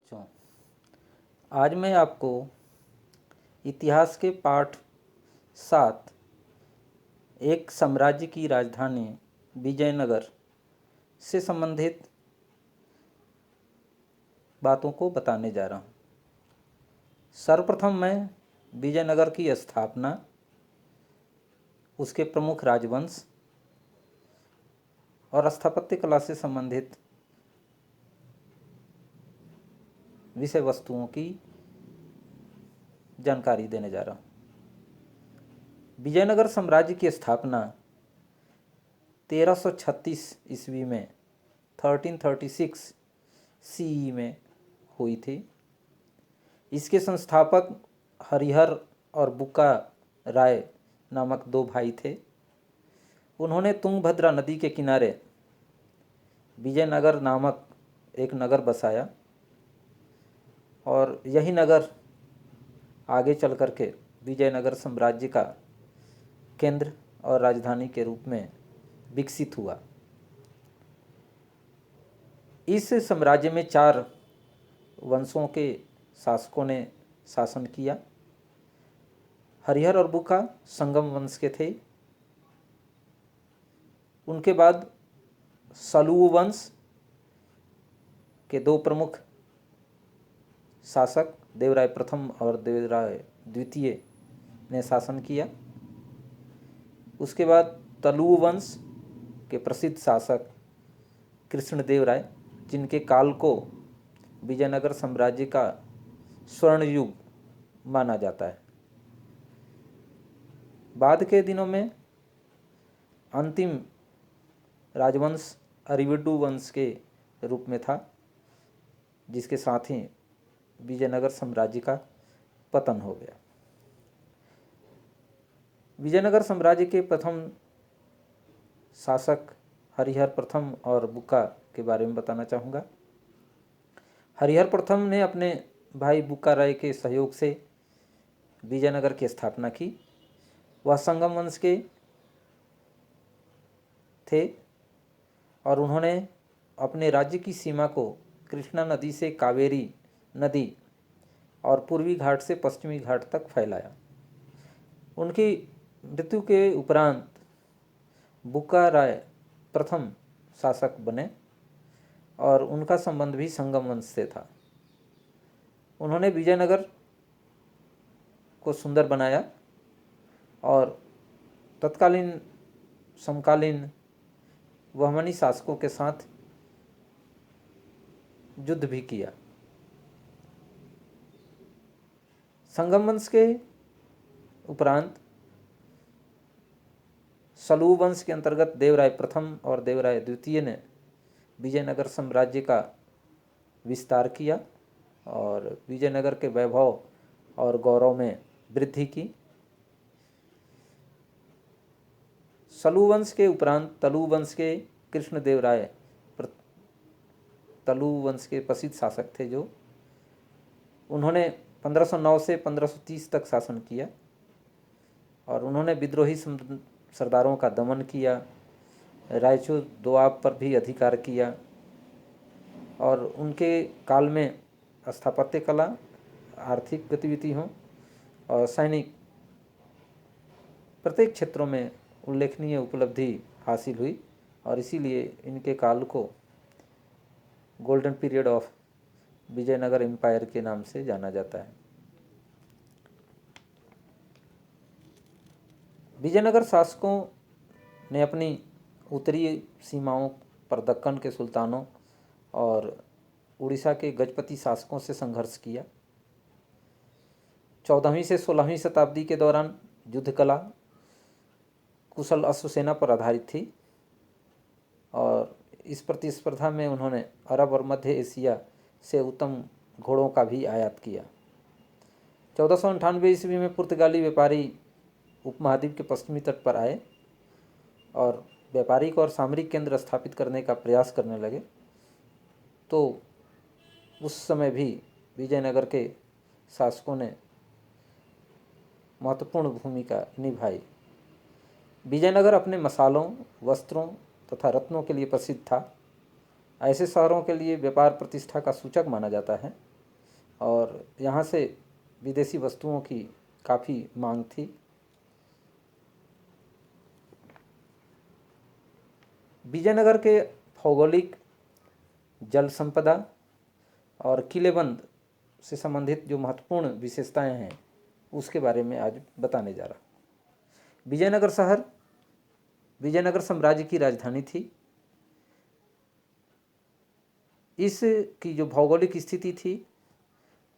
बच्चों, आज मैं आपको इतिहास के पाठ 7 एक साम्राज्य की राजधानी विजयनगर से संबंधित बातों को बताने जा रहा हूँ। सर्वप्रथम मैं विजयनगर की स्थापना, उसके प्रमुख राजवंश और स्थापत्य कला से संबंधित विषय वस्तुओं की जानकारी देने जा रहा हूँ। विजयनगर साम्राज्य की स्थापना 1336 ईस्वी में 1336 सीई में हुई थी। इसके संस्थापक हरिहर और बुक्का राय नामक दो भाई थे। उन्होंने तुंगभद्रा नदी के किनारे विजयनगर नामक एक नगर बसाया और यही नगर आगे चल कर के विजयनगर साम्राज्य का केंद्र और राजधानी के रूप में विकसित हुआ। इस साम्राज्य में 4 वंशों के शासकों ने शासन किया। हरिहर और बुक्का संगम वंश के थे। उनके बाद सलूव वंश के 2 प्रमुख शासक देवराय प्रथम और देवराय द्वितीय ने शासन किया। उसके बाद तलुव वंश के प्रसिद्ध शासक कृष्णदेव राय, जिनके काल को विजयनगर साम्राज्य का स्वर्ण युग माना जाता है। बाद के दिनों में अंतिम राजवंश अरिविड्डु वंश के रूप में था, जिसके साथ ही विजयनगर साम्राज्य का पतन हो गया। विजयनगर साम्राज्य के प्रथम शासक हरिहर प्रथम और बुक्का के बारे में बताना चाहूँगा। हरिहर प्रथम ने अपने भाई बुक्का राय के सहयोग से विजयनगर की स्थापना की। वह संगम वंश के थे और उन्होंने अपने राज्य की सीमा को कृष्णा नदी से कावेरी नदी और पूर्वी घाट से पश्चिमी घाट तक फैलाया। उनकी मृत्यु के उपरांत बुक्का राय प्रथम शासक बने और उनका संबंध भी संगम वंश से था। उन्होंने विजयनगर को सुंदर बनाया और तत्कालीन समकालीन बहमनी शासकों के साथ युद्ध भी किया। संगम वंश के उपरांत सलूव वंश के अंतर्गत देवराय प्रथम और देवराय द्वितीय ने विजयनगर साम्राज्य का विस्तार किया और विजयनगर के वैभव और गौरव में वृद्धि की। सलूव वंश के उपरांत तलुव वंश के कृष्णदेव राय तलुव वंश के प्रसिद्ध शासक थे, जो उन्होंने 1509 से 1530 तक शासन किया और उन्होंने विद्रोही सरदारों का दमन किया, रायचूर दोआब पर भी अधिकार किया और उनके काल में स्थापत्य कला, आर्थिक गतिविधियों और सैनिक प्रत्येक क्षेत्रों में उल्लेखनीय उपलब्धि हासिल हुई और इसीलिए इनके काल को golden period of Vijayanagara empire के नाम से जाना जाता है। विजयनगर शासकों ने अपनी उत्तरी सीमाओं पर दक्कन के सुल्तानों और उड़ीसा के गजपति शासकों से संघर्ष किया। 14वीं से 16वीं शताब्दी के दौरान युद्ध कला कुशल अश्वसेना पर आधारित थी और इस प्रतिस्पर्धा में उन्होंने अरब और मध्य एशिया से उत्तम घोड़ों का भी आयात किया। 1498 ईस्वी में पुर्तगाली व्यापारी उपमहाद्वीप के पश्चिमी तट पर आए और व्यापारिक और सामरिक केंद्र स्थापित करने का प्रयास करने लगे, तो उस समय भी विजयनगर के शासकों ने महत्वपूर्ण भूमिका निभाई। विजयनगर अपने मसालों, वस्त्रों तथा रत्नों के लिए प्रसिद्ध था। ऐसे शहरों के लिए व्यापार प्रतिष्ठा का सूचक माना जाता है। और यहाँ से विदेशी वस्तुओं की काफ़ी मांग थी। विजयनगर के भौगोलिक, जल संपदा और किलेबंद से संबंधित जो महत्वपूर्ण विशेषताएं हैं उसके बारे में आज बताने जा रहा। विजयनगर शहर विजयनगर साम्राज्य की राजधानी थी। इसकी जो भौगोलिक स्थिति थी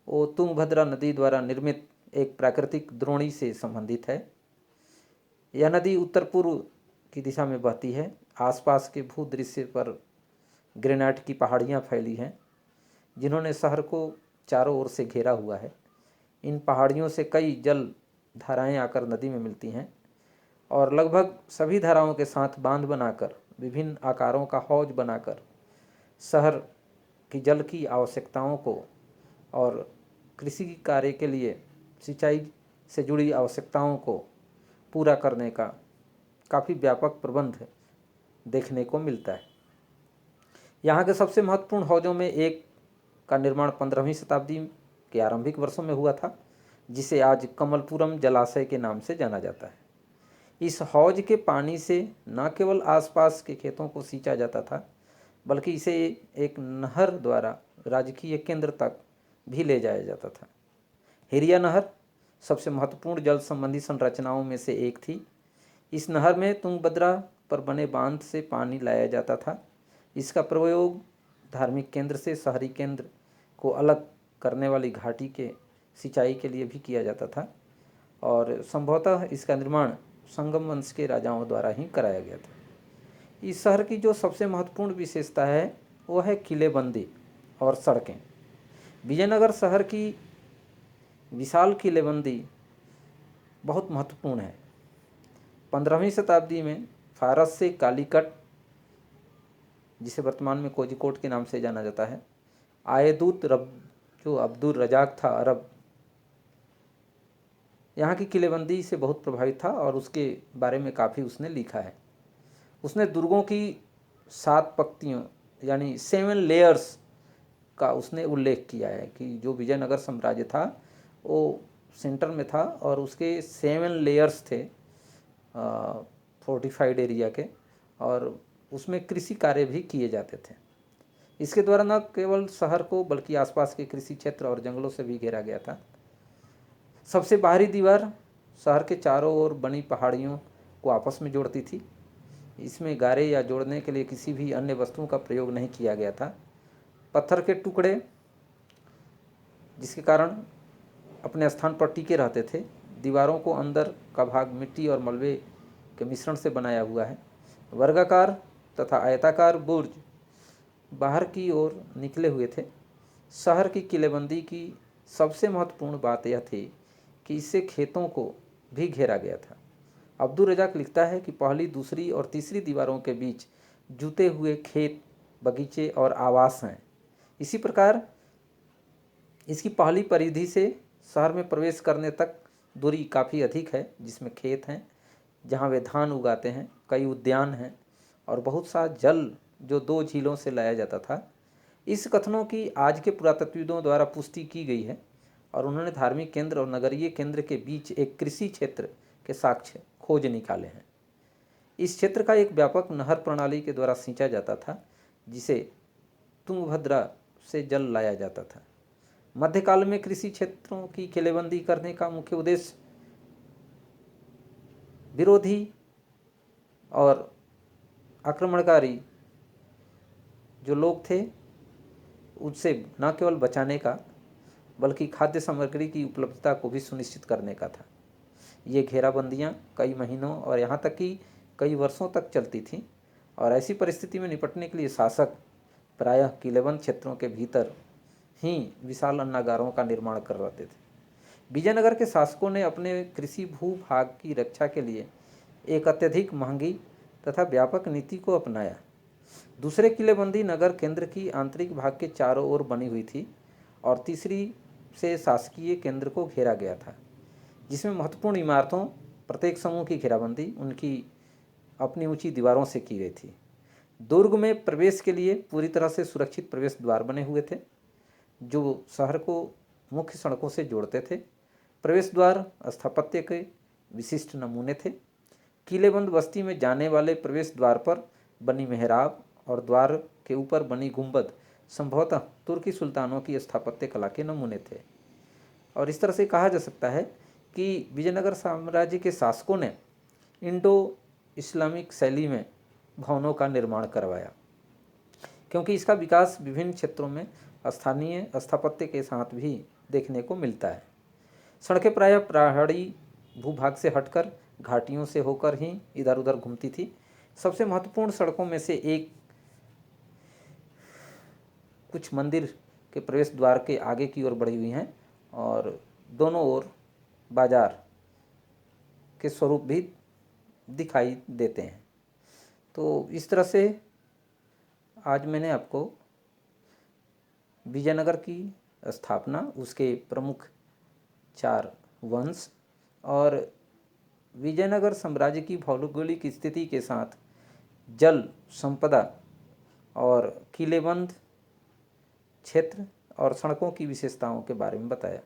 वो तुंगभद्रा नदी द्वारा निर्मित एक प्राकृतिक द्रोणी से संबंधित है। यह नदी उत्तर पूर्व की दिशा में बहती है। आसपास के भूदृश्य पर ग्रेनाइट की पहाड़ियाँ फैली हैं जिन्होंने शहर को चारों ओर से घेरा हुआ है। इन पहाड़ियों से कई जल धाराएं आकर नदी में मिलती हैं और लगभग सभी धाराओं के साथ बांध बनाकर विभिन्न आकारों का हौज बनाकर शहर की जल की आवश्यकताओं को और कृषि कार्य के लिए सिंचाई से जुड़ी आवश्यकताओं को पूरा करने का काफ़ी व्यापक प्रबंध देखने को मिलता है। यहाँ के सबसे महत्वपूर्ण हौजों में एक का निर्माण 15वीं शताब्दी के आरंभिक वर्षों में हुआ था, जिसे आज कमलपुरम जलाशय के नाम से जाना जाता है। इस हौज के पानी से न केवल आसपास के खेतों को सींचा जाता था, बल्कि इसे एक नहर द्वारा राजकीय केंद्र तक भी ले जाया जाता था। हिरिया नहर सबसे महत्वपूर्ण जल संबंधी संरचनाओं में से एक थी। इस नहर में तुंगभद्रा पर बने बांध से पानी लाया जाता था। इसका प्रयोग धार्मिक केंद्र से शहरी केंद्र को अलग करने वाली घाटी के सिंचाई के लिए भी किया जाता था और संभवतः इसका निर्माण संगम वंश के राजाओं द्वारा ही कराया गया था। इस शहर की जो सबसे महत्वपूर्ण विशेषता है वो है किलेबंदी और सड़कें। विजयनगर शहर की विशाल किलेबंदी बहुत महत्वपूर्ण है। 15वीं शताब्दी में फारस से कालीकट, जिसे वर्तमान में कोझिकोड के नाम से जाना जाता है, आए दूत जो अब्दुल रजाक था अरब, यहाँ की किलेबंदी से बहुत प्रभावित था और उसके बारे में काफ़ी उसने लिखा है। उसने दुर्गों की 7 पंक्तियों यानी 7 लेयर्स का उसने उल्लेख किया है कि जो विजयनगर साम्राज्य था वो सेंटर में था और उसके 7 लेयर्स थे फोर्टिफाइड एरिया के, और उसमें कृषि कार्य भी किए जाते थे। इसके द्वारा न केवल शहर को बल्कि आसपास के कृषि क्षेत्र और जंगलों से भी घेरा गया था। सबसे बाहरी दीवार शहर के चारों ओर बनी पहाड़ियों को आपस में जोड़ती थी। इसमें गारे या जोड़ने के लिए किसी भी अन्य वस्तुओं का प्रयोग नहीं किया गया था। पत्थर के टुकड़े जिसके कारण अपने स्थान पर टिके रहते थे। दीवारों को अंदर का भाग मिट्टी और मलबे के मिश्रण से बनाया हुआ है। वर्गाकार तथा आयताकार बुर्ज बाहर की ओर निकले हुए थे। शहर की किलेबंदी की सबसे महत्वपूर्ण बात यह थी कि इससे खेतों को भी घेरा गया था। अब्दुल रजाक लिखता है कि पहली, दूसरी और तीसरी दीवारों के बीच जुते हुए खेत, बगीचे और आवास हैं। इसी प्रकार इसकी पहली परिधि से शहर में प्रवेश करने तक दूरी काफ़ी अधिक है, जिसमें खेत हैं जहाँ वे धान उगाते हैं, कई उद्यान हैं और बहुत सा जल जो 2 झीलों से लाया जाता था। इस कथनों की आज के पुरातत्वविदों द्वारा पुष्टि की गई है और उन्होंने धार्मिक केंद्र और नगरीय केंद्र के बीच एक कृषि क्षेत्र के साक्ष्य खोज निकाले हैं। इस क्षेत्र का एक व्यापक नहर प्रणाली के द्वारा सींचा जाता था, जिसे तुंगभद्रा से जल लाया जाता था। मध्यकाल में कृषि क्षेत्रों की किलेबंदी करने का मुख्य उद्देश्य विरोधी और आक्रमणकारी जो लोग थे उससे न केवल बचाने का बल्कि खाद्य सामग्री की उपलब्धता को भी सुनिश्चित करने का था। ये घेराबंदियाँ कई महीनों और यहाँ तक कि कई वर्षों तक चलती थीं और ऐसी परिस्थिति में निपटने के लिए शासक प्रायः किलेबंद क्षेत्रों के भीतर ही विशाल अन्नागारों का निर्माण कर रहे थे। विजयनगर के शासकों ने अपने कृषि भूभाग की रक्षा के लिए एक अत्यधिक महंगी तथा व्यापक नीति को अपनाया। दूसरे किलेबंदी नगर केंद्र की आंतरिक भाग के चारों ओर बनी हुई थी और तीसरी से शासकीय केंद्र को घेरा गया था, जिसमें महत्वपूर्ण इमारतों प्रत्येक समूह की घेराबंदी उनकी अपनी ऊंची दीवारों से की गई थी। दुर्ग में प्रवेश के लिए पूरी तरह से सुरक्षित प्रवेश द्वार बने हुए थे जो शहर को मुख्य सड़कों से जोड़ते थे। प्रवेश द्वार स्थापत्य के विशिष्ट नमूने थे। किलेबंद बस्ती में जाने वाले प्रवेश द्वार पर बनी मेहराब और द्वार के ऊपर बनी गुंबद संभवतः तुर्की सुल्तानों की स्थापत्य कला के नमूने थे। और इस तरह से कहा जा सकता है कि विजयनगर साम्राज्य के शासकों ने इंडो इस्लामिक शैली में भवनों का निर्माण करवाया, क्योंकि इसका विकास विभिन्न क्षेत्रों में स्थानीय स्थापत्य के साथ भी देखने को मिलता है। सड़कें प्रायः पहाड़ी भूभाग से हटकर घाटियों से होकर ही इधर उधर घूमती थी। सबसे महत्वपूर्ण सड़कों में से एक कुछ मंदिर के प्रवेश द्वार के आगे की ओर बढ़ी हुई हैं और दोनों ओर बाजार के स्वरूप भी दिखाई देते हैं। तो इस तरह से आज मैंने आपको विजयनगर की स्थापना, उसके प्रमुख 4 वंश और विजयनगर साम्राज्य की भौगोलिक स्थिति के साथ जल संपदा और किलेबंद क्षेत्र और सड़कों की विशेषताओं के बारे में बताया।